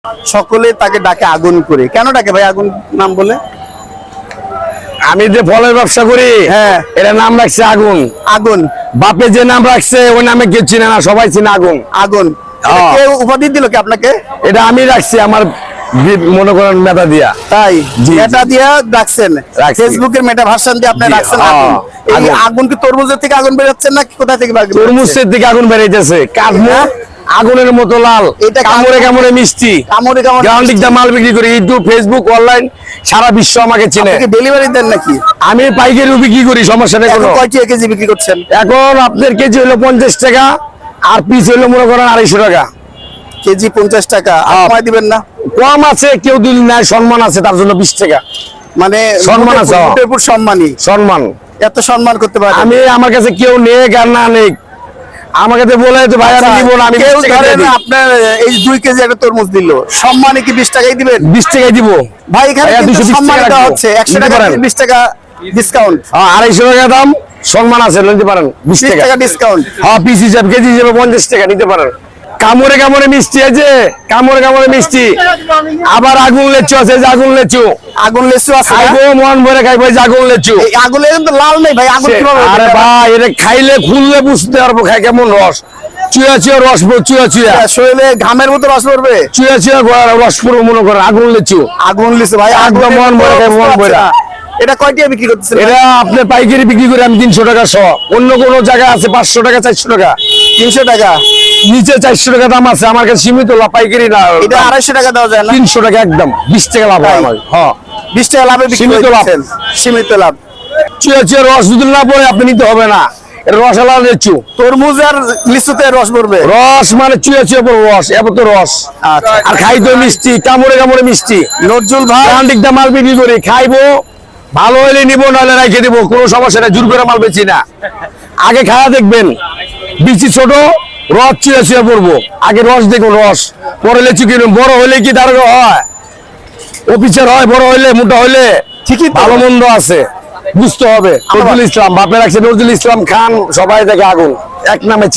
সকলে তাকে ডাকে আগুন করে, কেন ডাকে ভাই আগুন নাম বলে? আমি যে ফলের ব্যবসা করি, হ্যাঁ, এটা নাম রাখছে আগুন। আগুন বাপে যে নাম রাখছে ওই নামে কেউ চিনে না, সবাই চিনে আগুন। আগুন কে উপাধি দিল কি আপনাকে? এটা আমি রাখছি আমার মনে করেন মেধা দিয়া। তাই জি, মেটা দিয়া রাখছেন, ফেসবুকের মেটা ভার্সন দিয়ে আপনি রাখছেন আগুন। এই আগুন কি তরমুজের থেকে আগুন বেরোচ্ছেন না কোথা থেকে? তরমুজের থেকে আগুন বেরাইতেছে, কাঠমো আগুনের মতো লাল, এটা কামড়ে কামড়ে মিষ্টি, কামড়ে কামড়ে গ্রাউন্ডিক দা মাল বিক্রি করি। ইউটিউব, ফেসবুক, অনলাইন সারা বিশ্ব আমাকে চিনে। ডেলিভারি দেন নাকি? আমি পাইকারি বিক্রি করি, সমস্যা নেই কোনো। কয় টাকা কেজি বিক্রি করছেন এখন আপনার কেজি হলো 50 টাকা, আর পিস হলো মনে করেন 250 টাকা। কেজি 50 টাকা, কমাই দিবেন না? কম আছে, কেউ দিল নাই, সম্মান আছে তার জন্য 20 টাকা। মানে সম্মান আছে, সম্মানী, সম্মান। এত সম্মান করতে পারে আমি আমার কাছে কেউ নেক আর না নেক, আমার কাছে বলে তো ভাই আমি নিব না, আমি কেউ 20 টাকা দিয়ে দিই। আপনার এই 2 কেজি একটা তরমুজ দিল, সম্মানে কি 20 টাকাই দিবেন? 20 টাকাই দিব ভাই, এখানে ভাইয়া, কিন্তু 220 সম্মান টাকা দেওয়া রাখবো। হচ্ছে, 100 নিতে টাকা পারেন। 20 টাকা ডিসকাউন্ট, 250 টাকা দাম, সম্মান আছে, নিতে পারেন 20 20 টাকা। টাকা ডিসকাউন্ট। হ্যাঁ, পিস হিসাব, কেজি হিসাবে 50 টাকা নিতে পারেন। কামড়ে কামড়ে মিষ্টি আছে, কামড়ে কামড়ে মিষ্টি। আবার আগুন লেচু আছে, যে আগুন লেচু, আগুন লেচু আছে না? খাইবো মন ভরে খাইবো, যে আগুন লেচু। এই আগুন কিন্তু লাল নেই ভাই, আগুন কিভাবে? আরে ভাই, এটা খাইলে খুললে বুঝতে পারবো খাই কেমন রস। চুয়া চুয়া রস, চুয়া চুয়া শরীরে ঘামের মতো রস পড়বে, চুয়া চুয়া রস পুরো মনে করে আগুন লেচু। আগুন লেচু ভাই, একদম মন ভরে খাই, মন ভরে। এটা কয় টাকা বিক্রি করতেছেন? এটা আপনি পাইকারি বিক্রি করে আমি 300 টাকা শ, অন্য কোনো জায়গায় আছে 500 টাকা, 400 টাকা, 300 টাকা, নিচে 400 টাকা দাম আছে। আমার কাছে সীমিত লাভ, পাইকারি না। এটা 250 টাকা দেওয়া যায় না? 300 টাকা একদম, 20 টাকা লাভ হয় আমার। হ্যাঁ, 20 টাকা লাভে বিক্রি সীমিত লাভ। করতেছেন, সীমিত লাভ। চুয়া চুয়া রস যদি না পড়ে আপনি নিতে হবে না, এটা রস আলা লেচু। তরমুজ আর লিচুতে রস পড়বে? রস মানে চুয়া চুয়া পড়বে রস, এত রস। আচ্ছা, আর খাইতো মিষ্টি, কামড়ে কামড়ে মিষ্টি। নজরুল ভাই গ্রাউন্ডিক দা মাল বিক্রি করি, খাইবো ভালো হলে নিবো, নাহলে রেখে দিব, কোনো সমস্যা নেই। জোর করে মাল বেচি না। আগে খাওয়া দেখবেন, বিচি ছোট, রস চুয়া চুয়া পড়বো। আগে রস দেখুন, রস পরে লেচু কিনুন। বড় হলে কি তার হয়, অফিসার হয়, বড় হইলে, মোটা হইলে ঠিকই তো। ভালো মন্দ আছে, বুঝতে হবে। নজরুল ইসলাম বাপে রাখছে, নজরুল ইসলাম খান, সবাই দেখে আগুন, এক নামে।